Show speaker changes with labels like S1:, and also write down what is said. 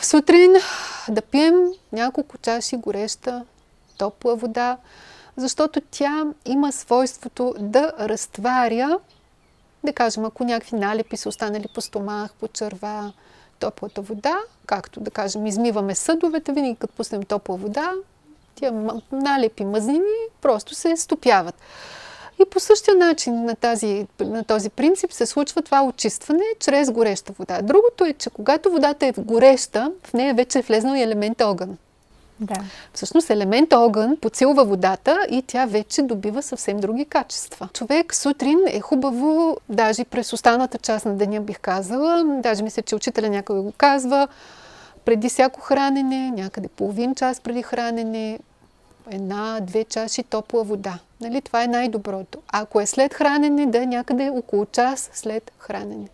S1: сутрин да пием няколко чаши гореща, топла вода, защото тя има свойството да разтваря, да кажем, ако някакви налепи са останали по стомах, по черва, топлата вода, както да кажем, измиваме съдовете, винаги като пуснем топла вода, тия налепи мазнини просто се стопяват. И по същия начин на този принцип се случва това очистване чрез гореща вода. Другото е, че когато водата е гореща, в нея вече е влезнал и елемент огън.
S2: Да.
S1: Всъщност елемент огън подсилва водата и тя вече добива съвсем други качества. Човек сутрин е хубаво, даже през останата част на деня бих казала, даже мисля, че учителя някой го казва, преди всяко хранене, някъде половин час преди хранене, 1-2 чаши топла вода. Нали? Това е най-доброто. Ако е след хранене, да е някъде около час след хранене.